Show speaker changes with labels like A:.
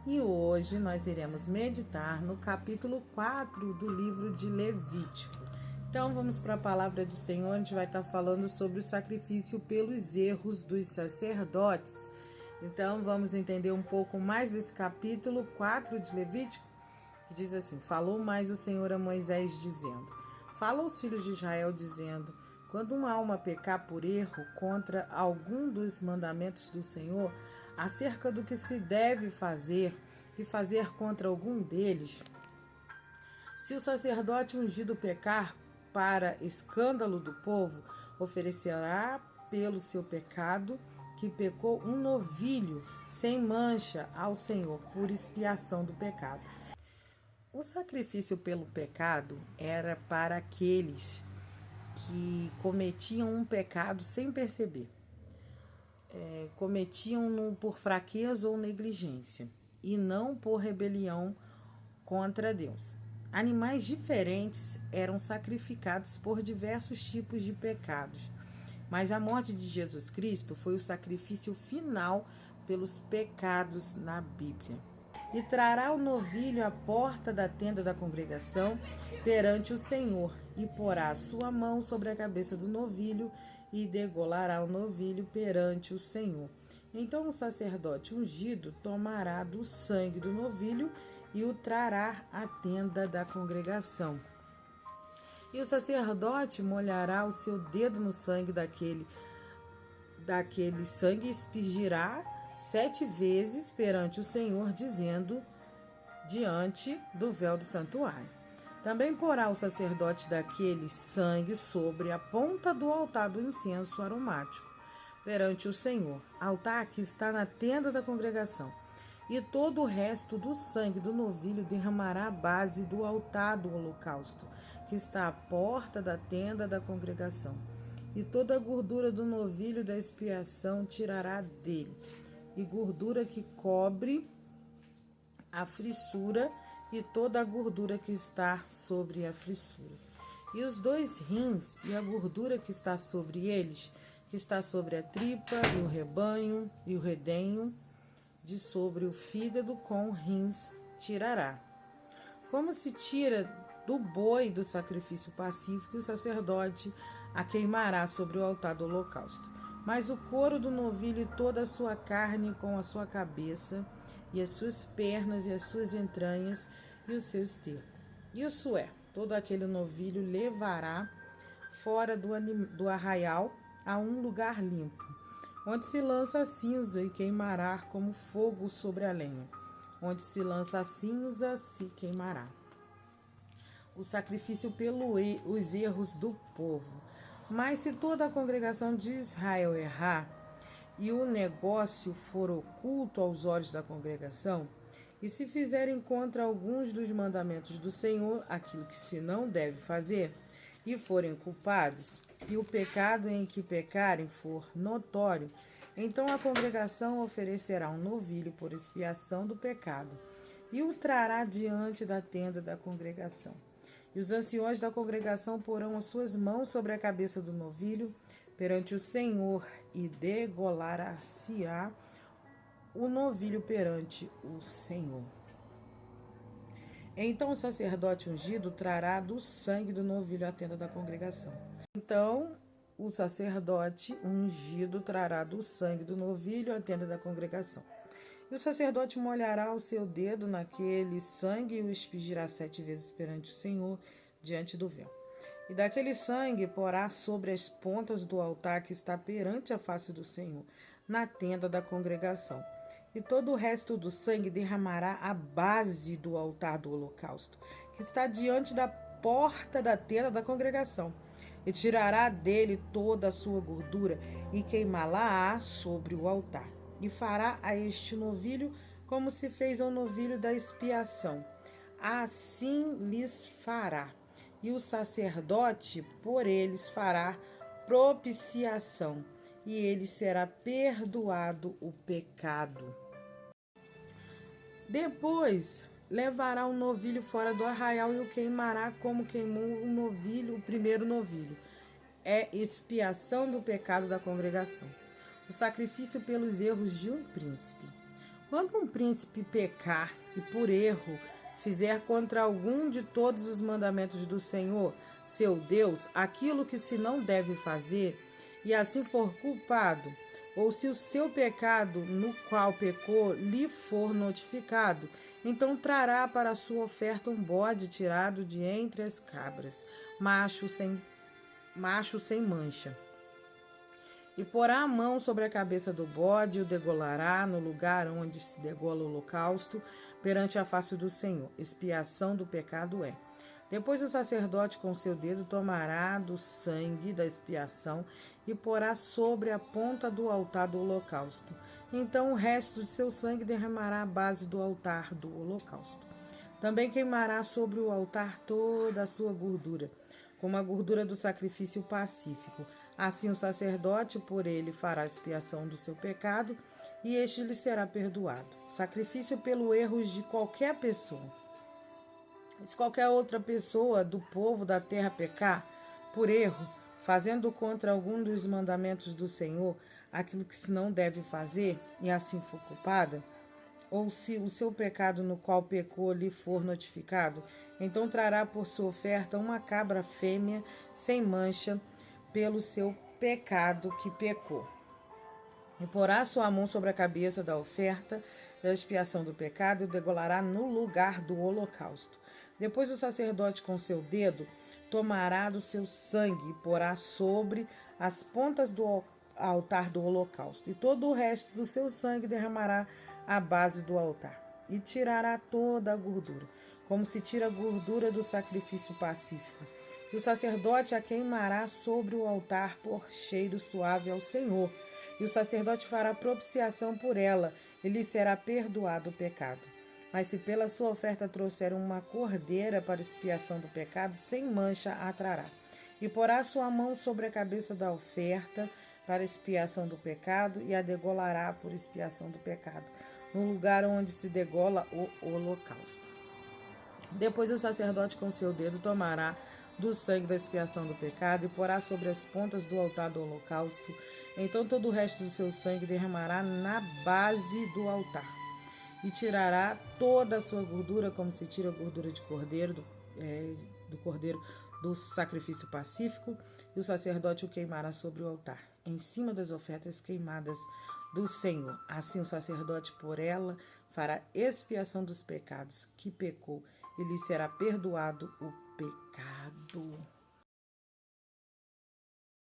A: E hoje nós iremos meditar no capítulo 4 do livro de Levítico. Então vamos para a palavra do Senhor, a gente vai estar falando sobre o sacrifício pelos erros dos sacerdotes. Então vamos entender um pouco mais desse capítulo 4 de Levítico, que diz assim: Falou mais o Senhor a Moisés dizendo: Fala aos filhos de Israel dizendo: Quando uma alma pecar por erro contra algum dos mandamentos do Senhor, acerca do que se deve fazer e fazer contra algum deles, se o sacerdote ungido pecar para escândalo do povo, oferecerá pelo seu pecado que pecou um novilho sem mancha ao Senhor por expiação do pecado. O sacrifício pelo pecado era para aqueles que cometiam um pecado sem perceber. Cometiam-no por fraqueza ou negligência, e não por rebelião contra Deus. Animais diferentes eram sacrificados por diversos tipos de pecados, mas a morte de Jesus Cristo foi o sacrifício final pelos pecados na Bíblia. E trará o novilho à porta da tenda da congregação perante o Senhor, e porá a sua mão sobre a cabeça do novilho, e degolará o novilho perante o Senhor. Então o sacerdote ungido tomará do sangue do novilho e o trará à tenda da congregação. E o sacerdote molhará o seu dedo no sangue daquele sangue e expingirá 7 vezes perante o Senhor, dizendo, diante do véu do santuário. Também porá o sacerdote daquele sangue sobre a ponta do altar do incenso aromático, perante o Senhor, altar que está na tenda da congregação. E todo o resto do sangue do novilho derramará à base do altar do holocausto, que está à porta da tenda da congregação. E toda a gordura do novilho da expiação tirará dele, e gordura que cobre a frissura, e toda a gordura que está sobre a frissura. E os 2 rins, e a gordura que está sobre eles, que está sobre a tripa, e o rebanho, e o redenho, de sobre o fígado com rins tirará. Como se tira do boi do sacrifício pacífico, o sacerdote a queimará sobre o altar do holocausto. Mas o couro do novilho e toda a sua carne com a sua cabeça, e as suas pernas e as suas entranhas e o seu esterco. E o sué, todo aquele novilho levará fora do arraial a um lugar limpo, onde se lança a cinza e queimará como fogo sobre a lenha. Onde se lança a cinza, se queimará. O sacrifício pelos erros do povo. Mas se toda a congregação de Israel errar, e o negócio for oculto aos olhos da congregação, e se fizerem contra alguns dos mandamentos do Senhor aquilo que se não deve fazer, e forem culpados, e o pecado em que pecarem for notório, então a congregação oferecerá um novilho por expiação do pecado, e o trará diante da tenda da congregação. E os anciões da congregação porão as suas mãos sobre a cabeça do novilho perante o Senhor, e degolar-se-á o novilho perante o Senhor. Então o sacerdote ungido trará do sangue do novilho à tenda da congregação. Então o sacerdote ungido trará do sangue do novilho à tenda da congregação. E o sacerdote molhará o seu dedo naquele sangue e o expingirá 7 vezes perante o Senhor, diante do véu. E daquele sangue porá sobre as pontas do altar que está perante a face do Senhor, na tenda da congregação. E todo o resto do sangue derramará à base do altar do holocausto, que está diante da porta da tenda da congregação. E tirará dele toda a sua gordura, e queimá-la-á sobre o altar. E fará a este novilho como se fez ao novilho da expiação. Assim lhes fará. E o sacerdote por eles fará propiciação, e ele será perdoado o pecado. Depois levará o novilho fora do arraial e o queimará como queimou o primeiro novilho. É expiação do pecado da congregação. O sacrifício pelos erros de um príncipe. Quando um príncipe pecar e por erro fizer contra algum de todos os mandamentos do Senhor, seu Deus, aquilo que se não deve fazer, e assim for culpado, ou se o seu pecado no qual pecou lhe for notificado, então trará para a sua oferta um bode tirado de entre as cabras, macho sem mancha. E porá a mão sobre a cabeça do bode e o degolará no lugar onde se degola o holocausto perante a face do Senhor. Expiação do pecado é. Depois o sacerdote com seu dedo tomará do sangue da expiação e porá sobre a ponta do altar do holocausto. Então o resto de seu sangue derramará à base do altar do holocausto. Também queimará sobre o altar toda a sua gordura, como a gordura do sacrifício pacífico. Assim o sacerdote por ele fará expiação do seu pecado, e este lhe será perdoado. Sacrifício pelo erro de qualquer pessoa. Se qualquer outra pessoa do povo da terra pecar por erro, fazendo contra algum dos mandamentos do Senhor aquilo que se não deve fazer, e assim for culpada, ou se o seu pecado no qual pecou lhe for notificado, então trará por sua oferta uma cabra fêmea sem mancha pelo seu pecado que pecou. E porá sua mão sobre a cabeça da oferta da expiação do pecado e o degolará no lugar do holocausto. Depois o sacerdote com seu dedo tomará do seu sangue e porá sobre as pontas do altar do holocausto, e todo o resto do seu sangue derramará à base do altar, e tirará toda a gordura, como se tira a gordura do sacrifício pacífico. E o sacerdote a queimará sobre o altar por cheiro suave ao Senhor, e o sacerdote fará propiciação por ela, e lhe será perdoado o pecado. Mas se pela sua oferta trouxer uma cordeira para expiação do pecado, sem mancha a trará. E porá sua mão sobre a cabeça da oferta para expiação do pecado, e a degolará por expiação do pecado, no lugar onde se degola o holocausto. Depois o sacerdote com seu dedo tomará do sangue da expiação do pecado e porá sobre as pontas do altar do holocausto. Então todo o resto do seu sangue derramará na base do altar, e tirará toda a sua gordura, como se tira a gordura de cordeiro, do cordeiro do sacrifício pacífico, e o sacerdote o queimará sobre o altar, em cima das ofertas queimadas do Senhor. Assim o sacerdote por ela fará expiação dos pecados que pecou, e lhe será perdoado o pecado.